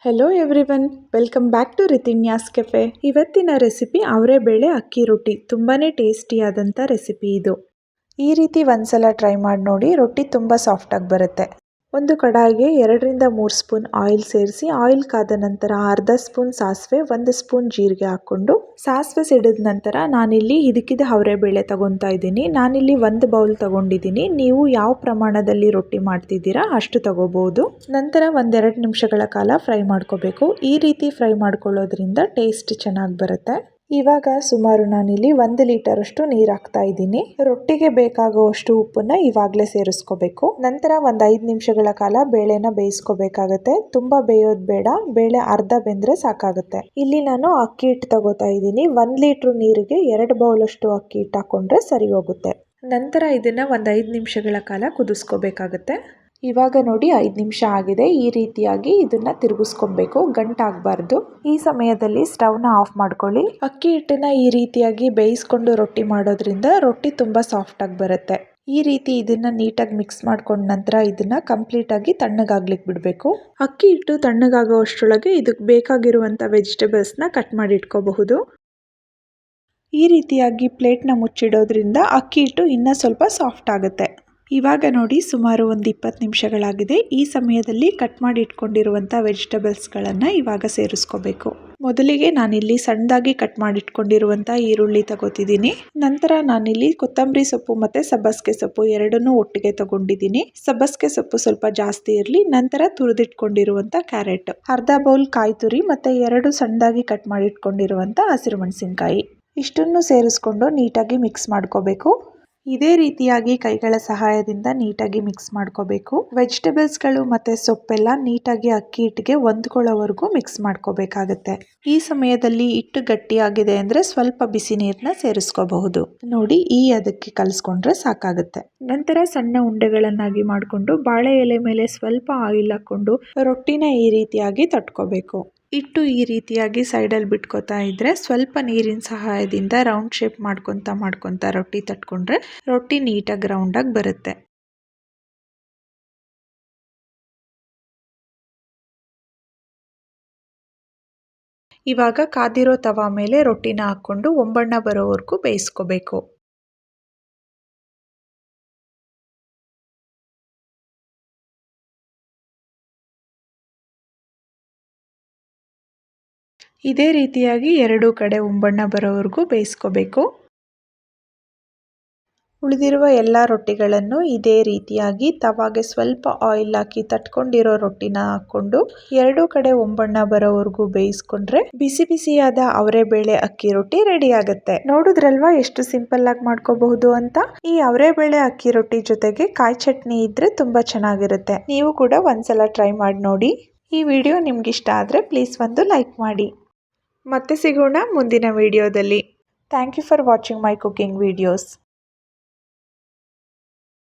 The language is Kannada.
Hello everyone, welcome back to Rithinya's cafe. ಇವತ್ತಿನ ರೆಸಿಪಿ ಅವರೆಬೇಳೆ ಅಕ್ಕಿ ರೊಟ್ಟಿ. ತುಂಬಾ ಟೇಸ್ಟಿಯಾದಂಥ ರೆಸಿಪಿ ಇದು. ಈ ರೀತಿ ಒಂದ್ಸಲ ಟ್ರೈ ಮಾಡಿ ನೋಡಿ, ರೊಟ್ಟಿ ತುಂಬ ಸಾಫ್ಟಾಗಿ ಬರುತ್ತೆ. ಒಂದು ಕಡಾಯಿಗೆ 2-3 ಸ್ಪೂನ್ ಆಯಿಲ್ ಸೇರಿಸಿ, ಆಯಿಲ್ ಕಾದ ನಂತರ ಅರ್ಧ ಸ್ಪೂನ್ ಸಾಸಿವೆ, 1 ಸ್ಪೂನ್ ಜೀರಿಗೆ ಹಾಕ್ಕೊಂಡು ಸಾಸಿವೆ ಸಿಡಿದ ನಂತರ ನಾನಿಲ್ಲಿ ಇದಕ್ಕಿದ ಅವರೆಬೇಳೆ ತಗೊತಾ ಇದ್ದೀನಿ. ನಾನಿಲ್ಲಿ 1 ಬೌಲ್ ತಗೊಂಡಿದ್ದೀನಿ. ನೀವು ಯಾವ ಪ್ರಮಾಣದಲ್ಲಿ ರೊಟ್ಟಿ ಮಾಡ್ತಿದ್ದೀರಾ ಅಷ್ಟು ತಗೋಬಹುದು. ನಂತರ 1-2 ನಿಮಿಷಗಳ ಕಾಲ ಫ್ರೈ ಮಾಡ್ಕೋಬೇಕು. ಈ ರೀತಿ ಫ್ರೈ ಮಾಡ್ಕೊಳ್ಳೋದ್ರಿಂದ ಟೇಸ್ಟ್ ಚೆನ್ನಾಗಿ ಬರುತ್ತೆ. ಇವಾಗ ಸುಮಾರು ನಾನಿಲ್ಲಿ 1 ಲೀಟರ್ ಅಷ್ಟು ನೀರು ಹಾಕ್ತಾ ಇದ್ದೀನಿ. ರೊಟ್ಟಿಗೆ ಬೇಕಾಗುವಷ್ಟು ಉಪ್ಪನ್ನ ಇವಾಗಲೇ ಸೇರಿಸ್ಕೋಬೇಕು. ನಂತರ 5 ನಿಮಿಷಗಳ ಕಾಲ ಬೇಳೆನ ಬೇಯಿಸ್ಕೋಬೇಕಾಗತ್ತೆ. ತುಂಬಾ ಬೇಯೋದು ಬೇಡ, ಬೇಳೆ ಅರ್ಧ ಬೆಂದ್ರೆ ಸಾಕಾಗುತ್ತೆ. ಇಲ್ಲಿ ನಾನು ಅಕ್ಕಿ ಹಿಟ್ಟು ತಗೋತಾ ಇದ್ದೀನಿ. 1 ಲೀಟರ್ ನೀರಿಗೆ 2 ಬೌಲ್ ಅಷ್ಟು ಅಕ್ಕಿ ಹಿಟ್ಟು ಹಾಕೊಂಡ್ರೆ ಸರಿ ಹೋಗುತ್ತೆ. ನಂತರ ಇದನ್ನ 5 ನಿಮಿಷಗಳ ಕಾಲ ಕುದಿಸ್ಕೋಬೇಕಾಗತ್ತೆ. ಇವಾಗ ನೋಡಿ 5 ನಿಮಿಷ ಆಗಿದೆ. ಈ ರೀತಿಯಾಗಿ ಇದನ್ನ ತಿರುಗಿಸ್ಕೊಬೇಕು, ಗಂಟಾಗಬಾರ್ದು. ಈ ಸಮಯದಲ್ಲಿ ಸ್ಟವ್ನ ಆಫ್ ಮಾಡ್ಕೊಳ್ಳಿ. ಅಕ್ಕಿ ಹಿಟ್ಟನ್ನ ಈ ರೀತಿಯಾಗಿ ಬೇಯಿಸ್ಕೊಂಡು ರೊಟ್ಟಿ ಮಾಡೋದ್ರಿಂದ ರೊಟ್ಟಿ ತುಂಬಾ ಸಾಫ್ಟ್ ಆಗಿ ಬರುತ್ತೆ. ಈ ರೀತಿ ಇದನ್ನ ನೀಟಾಗಿ ಮಿಕ್ಸ್ ಮಾಡ್ಕೊಂಡ ನಂತರ ಇದನ್ನ ಕಂಪ್ಲೀಟ್ ಆಗಿ ತಣ್ಣಗಾಗ್ಲಿಕ್ಕೆ ಬಿಡಬೇಕು. ಅಕ್ಕಿ ಹಿಟ್ಟು ತಣ್ಣಗಾಗೋ ಅಷ್ಟರೊಳಗೆ ಇದಕ್ಕೆ ಬೇಕಾಗಿರುವಂತ ವೆಜಿಟೇಬಲ್ಸ್ನ ಕಟ್ ಮಾಡಿ ಇಟ್ಕೋಬಹುದು. ಈ ರೀತಿಯಾಗಿ ಪ್ಲೇಟ್ನ ಮುಚ್ಚಿಡೋದ್ರಿಂದ ಅಕ್ಕಿ ಹಿಟ್ಟು ಇನ್ನೂ ಸ್ವಲ್ಪ ಸಾಫ್ಟ್ ಆಗುತ್ತೆ. ಇವಾಗ ನೋಡಿ ಸುಮಾರು 20 ನಿಮಿಷಗಳಾಗಿದೆ. ಈ ಸಮಯದಲ್ಲಿ ಕಟ್ ಮಾಡಿ ಇಟ್ಕೊಂಡಿರುವಂಥ ವೆಜಿಟೇಬಲ್ಸ್ಗಳನ್ನು ಇವಾಗ ಸೇರಿಸ್ಕೋಬೇಕು. ಮೊದಲಿಗೆ ನಾನಿಲ್ಲಿ ಸಣ್ಣದಾಗಿ ಕಟ್ ಮಾಡಿ ಇಟ್ಕೊಂಡಿರುವಂಥ ಈರುಳ್ಳಿ ತಗೋತಿದ್ದೀನಿ. ನಂತರ ನಾನಿಲ್ಲಿ ಕೊತ್ತಂಬರಿ ಸೊಪ್ಪು ಮತ್ತು ಸಬ್ಬಸಿಗೆ ಸೊಪ್ಪು ಎರಡನ್ನೂ ಒಟ್ಟಿಗೆ ತಗೊಂಡಿದ್ದೀನಿ. ಸಬ್ಬಸಿಗೆ ಸೊಪ್ಪು ಸ್ವಲ್ಪ ಜಾಸ್ತಿ ಇರಲಿ. ನಂತರ ತುರಿದಿಟ್ಕೊಂಡಿರುವಂಥ ಕ್ಯಾರೆಟ್, ಅರ್ಧ ಬೌಲ್ ಕಾಯಿ ತುರಿ ಮತ್ತು 2 ಸಣ್ಣದಾಗಿ ಕಟ್ ಮಾಡಿ ಇಟ್ಕೊಂಡಿರುವಂಥ ಹಸಿರು ಮೆಣಸಿನಕಾಯಿ, ಇಷ್ಟನ್ನು ಸೇರಿಸ್ಕೊಂಡು ನೀಟಾಗಿ ಮಿಕ್ಸ್ ಮಾಡ್ಕೋಬೇಕು. ಇದೇ ರೀತಿಯಾಗಿ ಕೈಗಳ ಸಹಾಯದಿಂದ ನೀಟಾಗಿ ಮಿಕ್ಸ್ ಮಾಡ್ಕೋಬೇಕು. ವೆಜಿಟೇಬಲ್ಸ್ಗಳು ಮತ್ತು ಸೊಪ್ಪೆಲ್ಲ ನೀಟಾಗಿ ಅಕ್ಕಿ ಹಿಟ್ಟಿಗೆ ಹೊಂದ್ಕೊಳ್ಳೋವರೆಗೂ ಮಿಕ್ಸ್ ಮಾಡ್ಕೋಬೇಕಾಗತ್ತೆ. ಈ ಸಮಯದಲ್ಲಿ ಹಿಟ್ಟು ಗಟ್ಟಿಯಾಗಿದೆ ಅಂದರೆ ಸ್ವಲ್ಪ ಬಿಸಿ ನೀರನ್ನ ಸೇರಿಸ್ಕೋಬಹುದು. ನೋಡಿ, ಈ ಅದಕ್ಕೆ ಕಲಿಸ್ಕೊಂಡ್ರೆ ಸಾಕಾಗುತ್ತೆ. ನಂತರ ಸಣ್ಣ ಉಂಡೆಗಳನ್ನಾಗಿ ಮಾಡಿಕೊಂಡು ಬಾಳೆ ಎಲೆ ಮೇಲೆ ಸ್ವಲ್ಪ ಆಯಿಲ್ ಹಾಕ್ಕೊಂಡು ರೊಟ್ಟಿನ ಈ ರೀತಿಯಾಗಿ ತಟ್ಕೋಬೇಕು. ಹಿಟ್ಟು ಈ ರೀತಿಯಾಗಿ ಸೈಡಲ್ಲಿ ಬಿಟ್ಕೋತಾ ಇದ್ರೆ ಸ್ವಲ್ಪ ನೀರಿನ ಸಹಾಯದಿಂದ ರೌಂಡ್ ಶೇಪ್ ಮಾಡ್ಕೊತಾ ರೊಟ್ಟಿ ತಟ್ಕೊಂಡ್ರೆ ರೊಟ್ಟಿ ನೀಟಾಗಿ ರೌಂಡಾಗಿ ಬರುತ್ತೆ. ಇವಾಗ ಕಾದಿರೋ ತವಾ ಮೇಲೆ ರೊಟ್ಟಿನ ಹಾಕ್ಕೊಂಡು ಒಂಬಣ್ಣ ಬರೋವರೆಗೂ ಬೇಯಿಸ್ಕೋಬೇಕು. ಇದೇ ರೀತಿಯಾಗಿ 2 ಕಡೆ ಒಂಬಣ್ಣ ಬರೋವರೆಗೂ ಬೇಯಿಸ್ಕೋಬೇಕು. ಉಳಿದಿರುವ ಎಲ್ಲ ರೊಟ್ಟಿಗಳನ್ನು ಇದೇ ರೀತಿಯಾಗಿ ತವಾಗೆ ಸ್ವಲ್ಪ ಆಯಿಲ್ ಹಾಕಿ ತಟ್ಕೊಂಡಿರೋ ರೊಟ್ಟಿನ ಹಾಕ್ಕೊಂಡು 2 ಕಡೆ ಒಂಬಣ್ಣ ಬರೋವರೆಗೂ ಬೇಯಿಸ್ಕೊಂಡ್ರೆ ಬಿಸಿ ಬಿಸಿಯಾದ ಅವರೆಬೇಳೆ ಅಕ್ಕಿ ರೊಟ್ಟಿ ರೆಡಿ ಆಗುತ್ತೆ. ನೋಡಿದ್ರಲ್ವಾ ಎಷ್ಟು ಸಿಂಪಲ್ ಆಗಿ ಮಾಡ್ಕೋಬಹುದು ಅಂತ. ಈ ಅವರೆಬೇಳೆ ಅಕ್ಕಿ ರೊಟ್ಟಿ ಜೊತೆಗೆ ಕಾಯಿ ಚಟ್ನಿ ಇದ್ರೆ ತುಂಬಾ ಚೆನ್ನಾಗಿರುತ್ತೆ. ನೀವು ಕೂಡ ಒಂದ್ಸಲ ಟ್ರೈ ಮಾಡಿ ನೋಡಿ. ಈ ವಿಡಿಯೋ ನಿಮ್ಗೆ ಇಷ್ಟ ಆದರೆ ಪ್ಲೀಸ್ ಒಂದು ಲೈಕ್ ಮಾಡಿ. ಮತ್ತೆ ಸಿಗೋಣ ಮುಂದಿನ ವಿಡಿಯೋದಲ್ಲಿ. Thank you for watching my cooking videos.